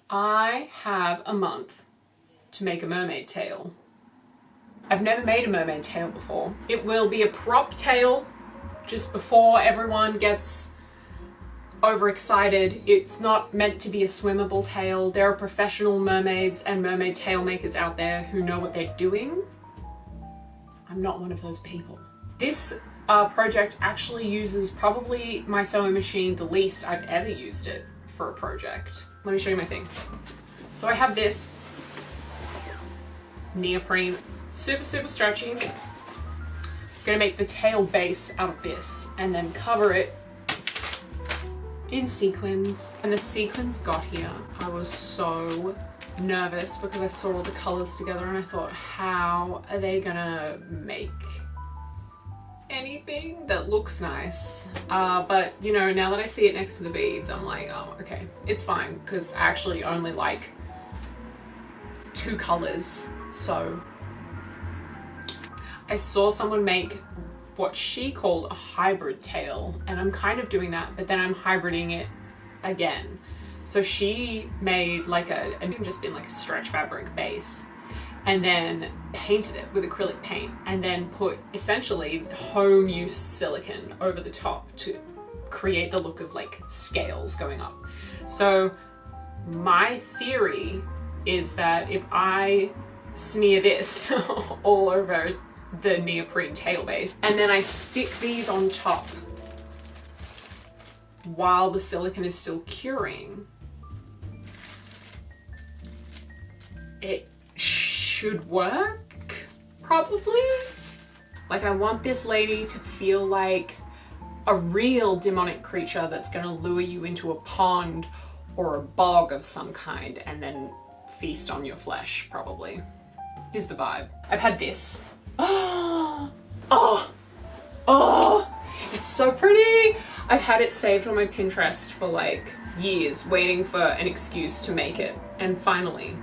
I have a month to make a mermaid tail. I've never made a mermaid tail before. It will be a prop tail just before everyone gets overexcited. It's not meant to be a swimmable tail. There are professional mermaids and mermaid tail makers out there who know what they're doing. I'm not one of those people. This project actually uses probably my sewing machine the least I've ever used it for a project. Let me show you my thing. So I have this neoprene, super stretchy. I'm gonna make the tail base out of this and then cover it in sequins. And the sequins got here, I was so nervous because I saw all the colors together and I thought, how are they gonna make anything that looks nice? But you know, now that I see it next to the beads, I'm like, oh, okay, it's fine, because I actually only like 2 colors. So I saw someone make what she called a hybrid tail, and I'm kind of doing that, but then I'm hybriding it again. So she made like just been like a stretch fabric base, and then painted it with acrylic paint, and then put essentially home use silicone over the top to create the look of like scales going up. So my theory is that if I smear this all over the neoprene tail base, and then I stick these on top while the silicone is still curing, it should work, probably. Like, I want this lady to feel like a real demonic creature that's gonna lure you into a pond or a bog of some kind and then feast on your flesh, probably. Here's the vibe. I've had this. Oh, it's so pretty. I've had it saved on my Pinterest for like years, waiting for an excuse to make it. And finally,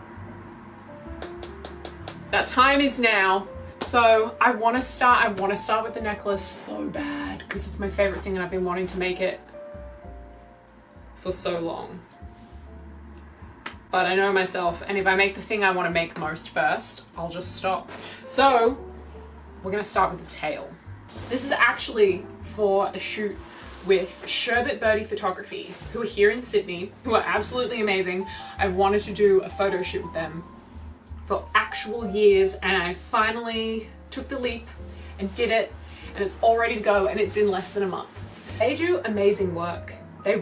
that time is now. So I want to start with the necklace so bad because it's my favorite thing and I've been wanting to make it for so long. But I know myself, and if I make the thing I want to make most first, I'll just stop. So we're gonna start with the tail. This is actually for a shoot with Sherbet Birdie Photography, who are here in Sydney, who are absolutely amazing. I've wanted to do a photo shoot with them for actual years, and I finally took the leap and did it, and it's all ready to go, and it's in less than a month. They do amazing work. They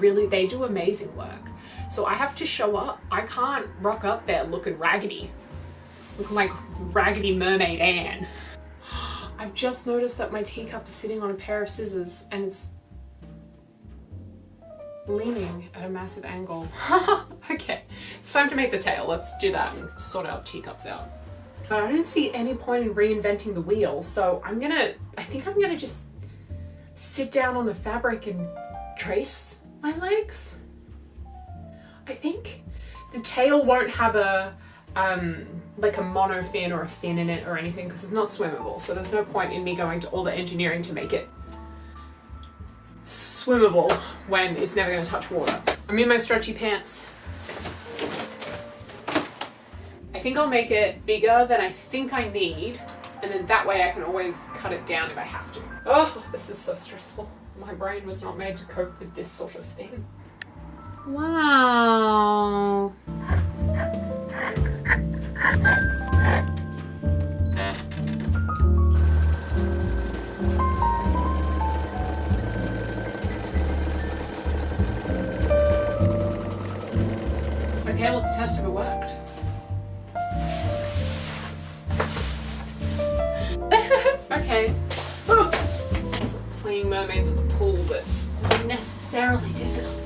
do amazing work. So I have to show up. I can't rock up there looking raggedy, looking like Raggedy Mermaid Anne. I've just noticed that my teacup is sitting on a pair of scissors and it's leaning at a massive angle. Okay, it's time to make the tail. Let's do that and sort our teacups out. But I don't see any point in reinventing the wheel, so I think I'm gonna just sit down on the fabric and trace my legs. I think the tail won't have a like a mono fin or a fin in it or anything because it's not swimmable, so there's no point in me going to all the engineering to make it swimmable when it's never going to touch water. I'm in my stretchy pants. I think I'll make it bigger than I think I need, and then that way I can always cut it down if I have to. Oh, this is so stressful. My brain was not made to cope with this sort of thing. Wow. Okay, let's test if it worked. Okay. It's like playing mermaids at the pool, but not necessarily difficult.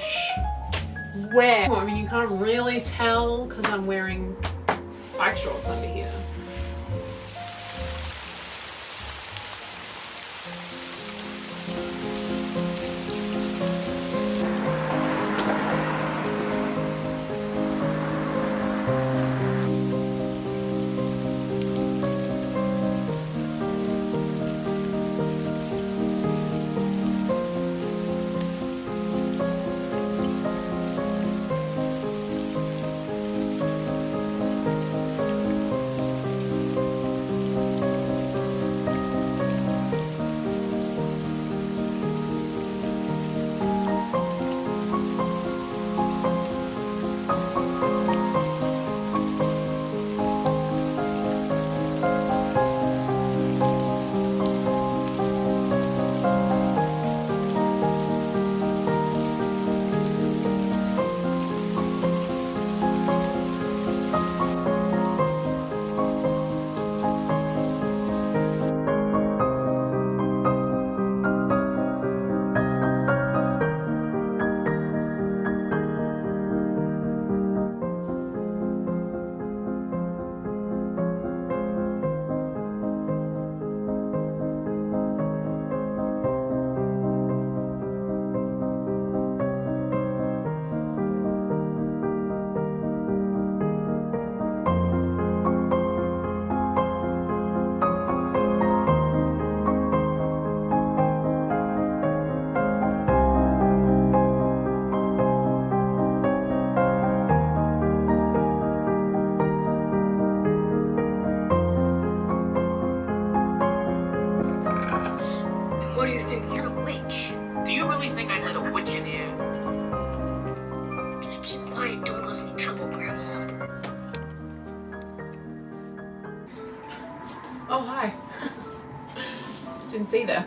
fish. Where? I mean, you can't really tell because I'm wearing bike shorts under here. What do you think? You're a witch. Do you really think I let a witch in here? Just keep quiet and don't cause any trouble, Grandma. Oh, hi. Didn't see there.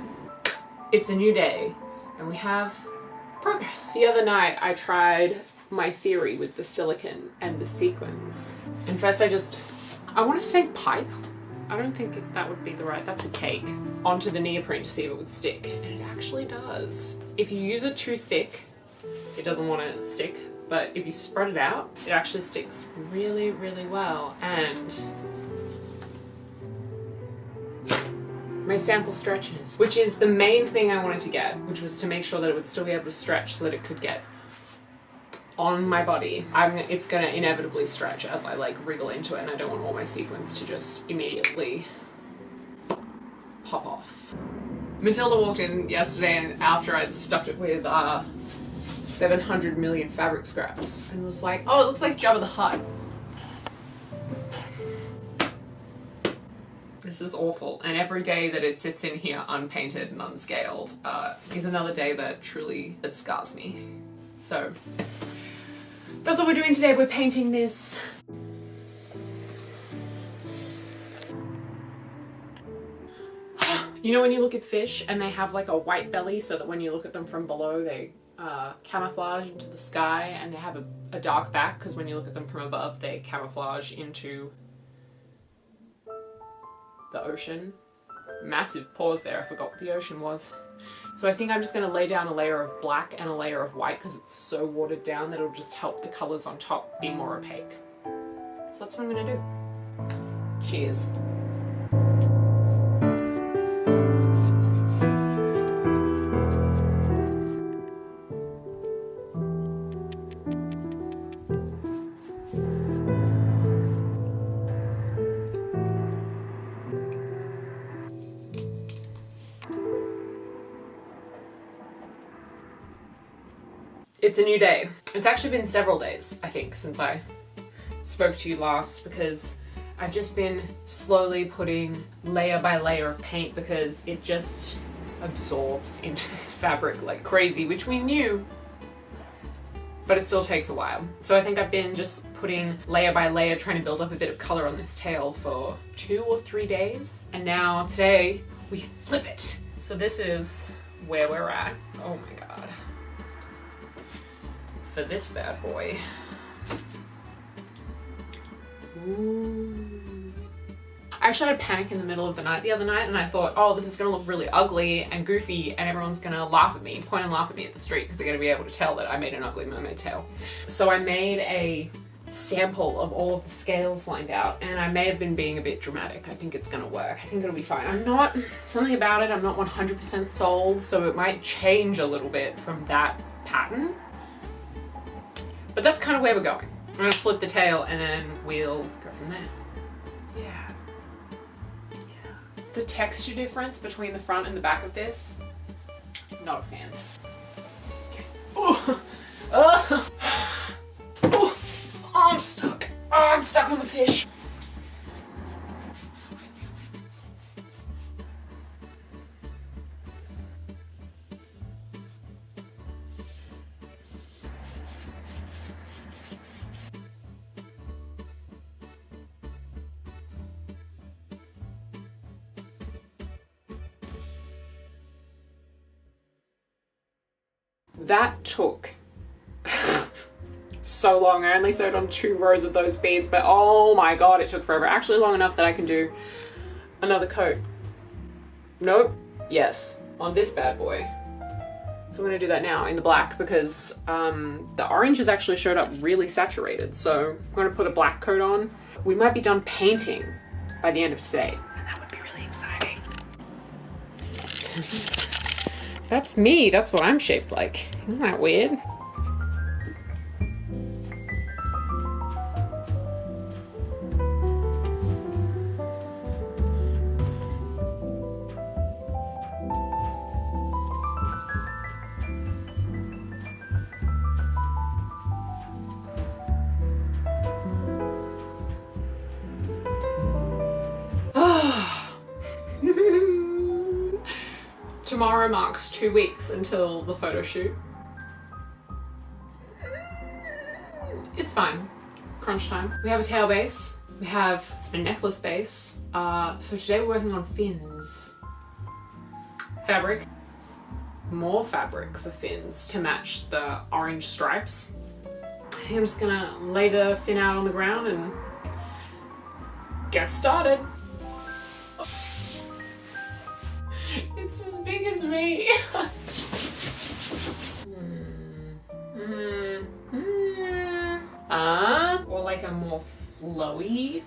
It's a new day and we have progress. The other night I tried my theory with the silicone and the sequins. And first I want to say pipe. I don't think that would be the right, that's a cake, onto the neoprene to see if it would stick. And it actually does. If you use it too thick, it doesn't want to stick. But if you spread it out, it actually sticks really, really well. And my sample stretches, which is the main thing I wanted to get, which was to make sure that it would still be able to stretch so that it could get on my body. It's gonna inevitably stretch as I like wriggle into it, and I don't want all my sequins to just immediately pop off. Matilda walked in yesterday and after I'd stuffed it with 700 million fabric scraps and was like, oh, it looks like Jabba the Hutt. This is awful, and every day that it sits in here unpainted and unscaled is another day that scars me. So that's what we're doing today. We're painting this. You know when you look at fish and they have like a white belly so that when you look at them from below they camouflage into the sky, and they have a dark back because when you look at them from above they camouflage into the ocean. Massive pause there, I forgot what the ocean was. So I think I'm just going to lay down a layer of black and a layer of white because it's so watered down that it'll just help the colours on top be more opaque. So that's what I'm going to do. Cheers. It's a new day. It's actually been several days, I think, since I spoke to you last, because I've just been slowly putting layer by layer of paint because it just absorbs into this fabric like crazy, which we knew, but it still takes a while. So I think I've been just putting layer by layer, trying to build up a bit of color on this tail for 2 or 3 days. And now today we flip it. So this is where we're at. Oh my God. For this bad boy. Ooh. I actually had a panic in the middle of the night the other night, and I thought, oh, this is gonna look really ugly and goofy, and everyone's gonna laugh at me, point and laugh at me at the street, because they're gonna be able to tell that I made an ugly mermaid tail. So I made a sample of all of the scales lined out, and I may have been being a bit dramatic. I think it's gonna work. I think it'll be fine. I'm not 100% sold, so it might change a little bit from that pattern. But that's kind of where we're going. I'm gonna flip the tail and then we'll go from there. Yeah. The texture difference between the front and the back of this, not a fan. Okay. Ooh. Oh, I'm stuck. Oh, I'm stuck on the fish. That took so long. I only sewed on 2 rows of those beads, but oh my god, it took forever. Actually long enough that I can do another coat. Nope. Yes. On this bad boy. So I'm gonna do that now in the black, because the orange has actually showed up really saturated. So I'm gonna put a black coat on. We might be done painting by the end of today, and that would be really exciting. That's me. That's what I'm shaped like. Isn't that weird? Tomorrow marks 2 weeks until the photo shoot. It's fine. Crunch time. We have a tail base. We have a necklace base. So today we're working on fins. Fabric. More fabric for fins to match the orange stripes. I think I'm just gonna lay the fin out on the ground and get started. It's as big as me. Or like a more flowy.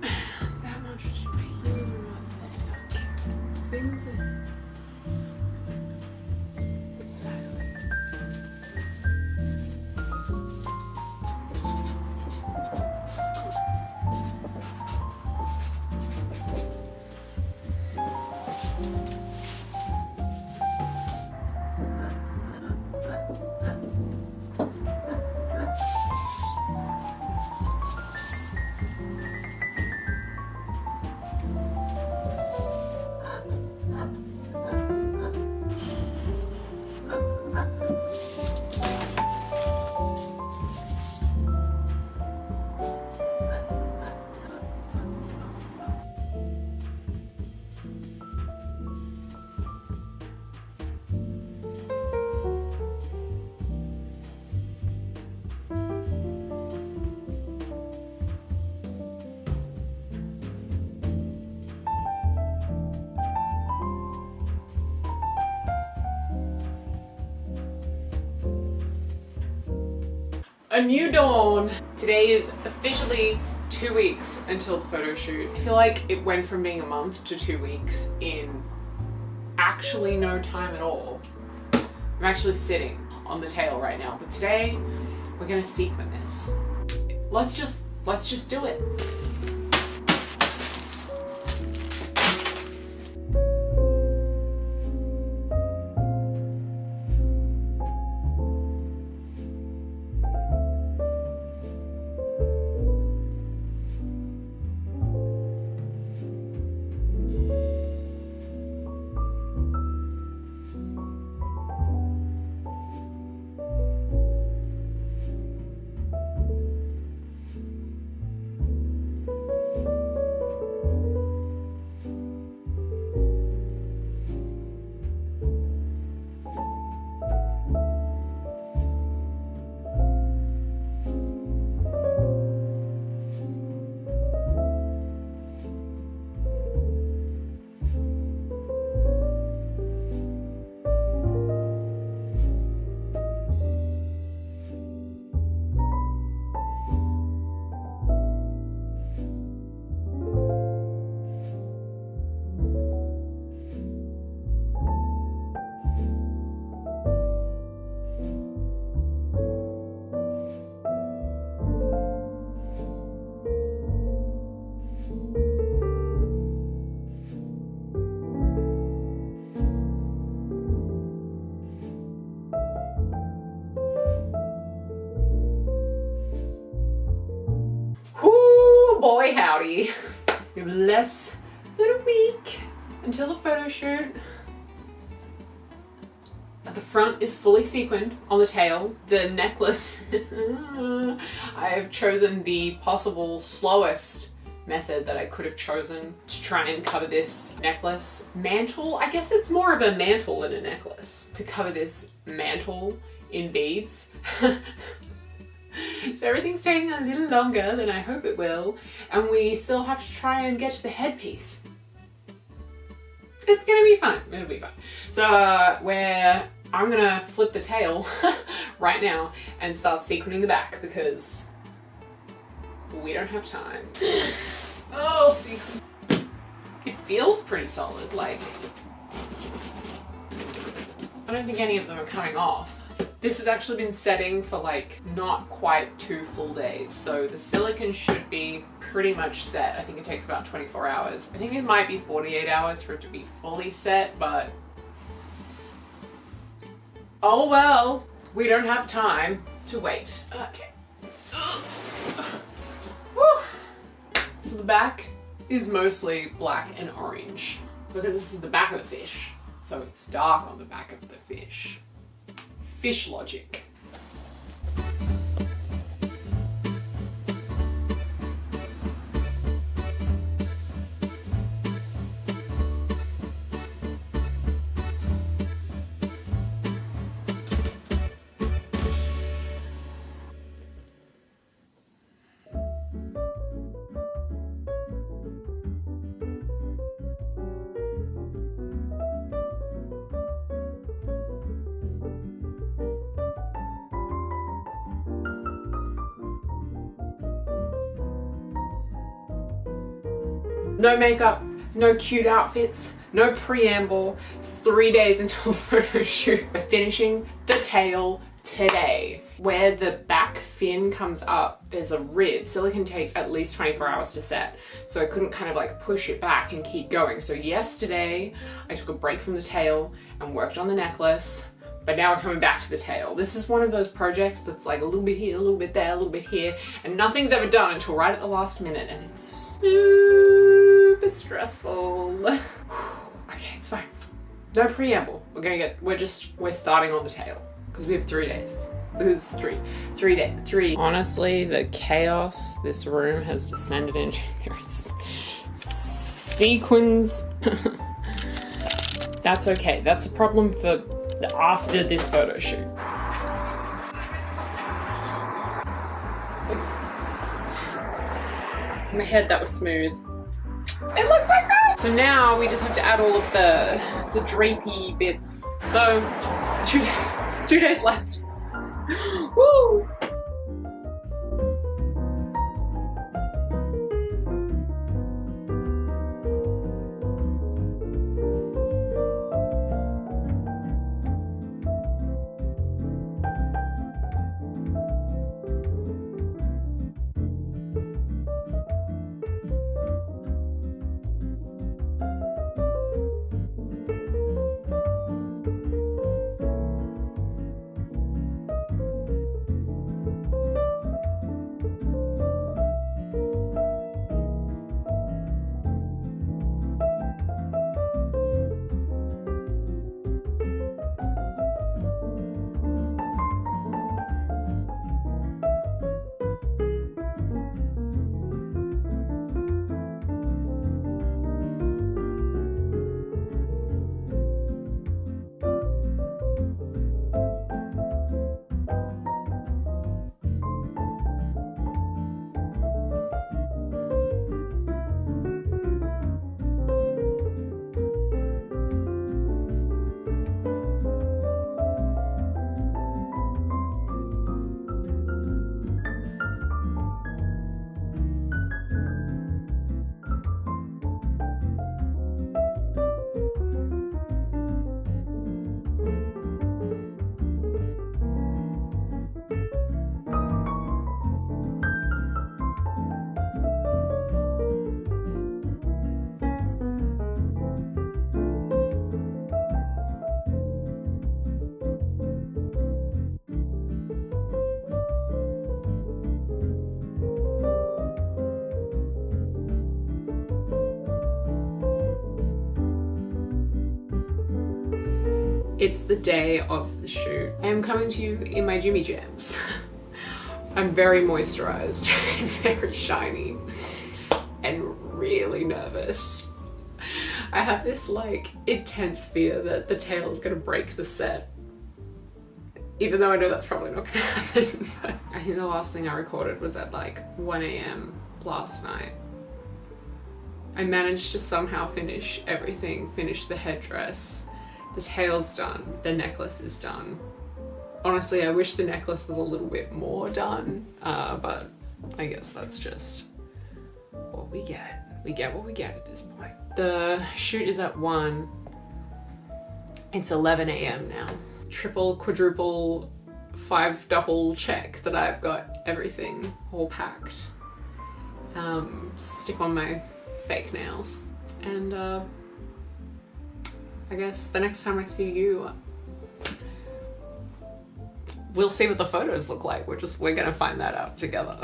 That much fins. A new dawn. Today is officially 2 weeks until the photo shoot. I feel like it went from being a month to 2 weeks in actually no time at all. I'm actually sitting on the tail right now, but today we're gonna sequin this. Let's just do it. boy howdy. We have less than a week until the photo shoot. The front is fully sequined on the tail. The necklace, I have chosen the possible slowest method that I could have chosen to try and cover this necklace. Mantle, I guess it's more of a mantle than a necklace. To cover this mantle in beads. So everything's taking a little longer than I hope it will. And we still have to try and get to the headpiece. It's gonna be fun, it'll be fun. So I'm gonna flip the tail right now and start sequining the back because we don't have time. Oh, see. It feels pretty solid, like, I don't think any of them are coming off. This has actually been setting for like not quite 2 full days, so the silicone should be pretty much set. I think it takes about 24 hours. I think it might be 48 hours for it to be fully set, but oh well, we don't have time to wait. Okay. Woo. So the back is mostly black and orange because this is the back of the fish, so it's dark on the back of the fish. Fish logic. No makeup, no cute outfits, no preamble, 3 days until the photo shoot. We're finishing the tail today. Where the back fin comes up, there's a rib. Silicone takes at least 24 hours to set, so I couldn't kind of like push it back and keep going. So yesterday, I took a break from the tail and worked on the necklace, but now we're coming back to the tail. This is one of those projects that's like a little bit here, a little bit there, a little bit here, and nothing's ever done until right at the last minute, and it's super stressful. Okay, it's fine. No preamble. We're starting on the tail because we have 3 days. It was three. Honestly, the chaos this room has descended into. There's sequins. That's okay. That's a problem for after this photo shoot. In my head, that was smooth. It looks so good! So now we just have to add all of the drapey bits. So 2 days left. Woo! It's the day of the shoot. I am coming to you in my Jimmy Jams. I'm very moisturized, very shiny, and really nervous. I have this like intense fear that the tail is gonna break the set. Even though I know that's probably not gonna happen. But I think the last thing I recorded was at like 1 AM last night. I managed to somehow finish everything, finish the headdress. The tail's done, the necklace is done. Honestly, I wish the necklace was a little bit more done, but I guess that's just what we get. We get what we get at this point. The shoot is at 1. It's 11 AM now. Triple, quadruple, 5 double check that I've got everything all packed. Stick on my fake nails. And I guess the next time I see you, we'll see what the photos look like. We're gonna find that out together.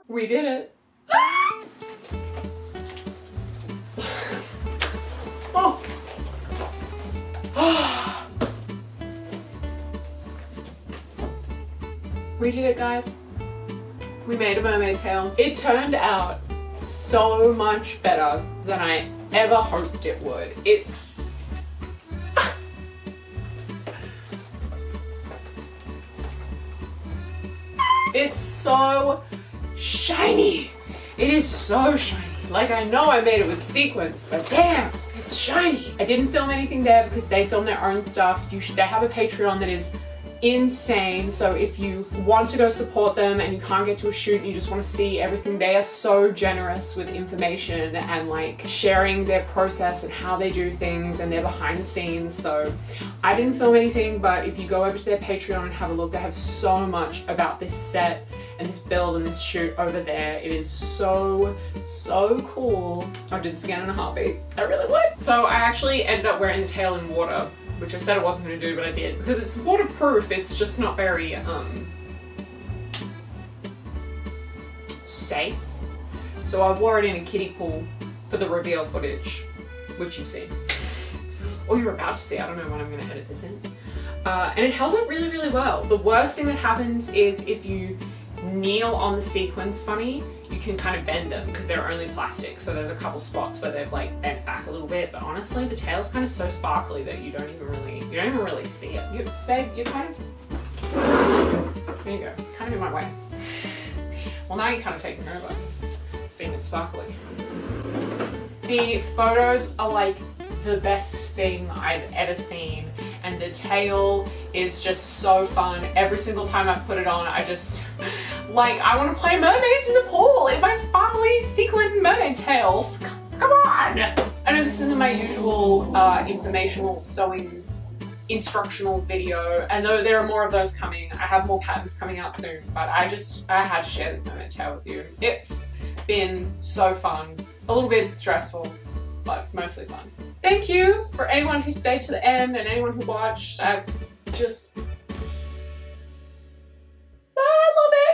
We did it. Oh. We did it, guys. We made a mermaid tail. It turned out so much better than I ever hoped it would. It's so shiny. It is so shiny. Like, I know I made it with sequins, but damn, it's shiny. I didn't film anything there because they film their own stuff. They have a Patreon that is insane. So if you want to go support them and you can't get to a shoot and you just want to see everything, they are so generous with information and like sharing their process and how they do things and their behind the scenes. So I didn't film anything, but if you go over to their Patreon and have a look, they have so much about this set and this build and this shoot over there. It is so cool. I'll do this again in a heartbeat. I really would. So I actually ended up wearing the tail in water, which I said I wasn't going to do, but I did. Because it's waterproof, it's just not very safe. So I wore it in a kiddie pool for the reveal footage, which you've seen. Or you're about to see. I don't know when I'm going to edit this in. And it held up really, really well. The worst thing that happens is if you kneel on the sequins funny, you can kind of bend them because they're only plastic. So there's a couple spots where they've like bent back a little bit, but honestly the tail's kind of so sparkly that you don't even really see it. Babe, you're kind of, there you go, kind of in my way. Well, now you're kind of taking over. It's being sparkly. The photos are like the best thing I've ever seen, and the tail is just so fun. Every single time I put it on, I just I want to play mermaids in the pool in my sparkly sequin mermaid tails. Come on! I know this isn't my usual informational sewing instructional video, and though there are more of those coming, I have more patterns coming out soon, but I had to share this mermaid tail with you. It's been so fun, a little bit stressful, but mostly fun. Thank you for anyone who stayed to the end and anyone who watched. I just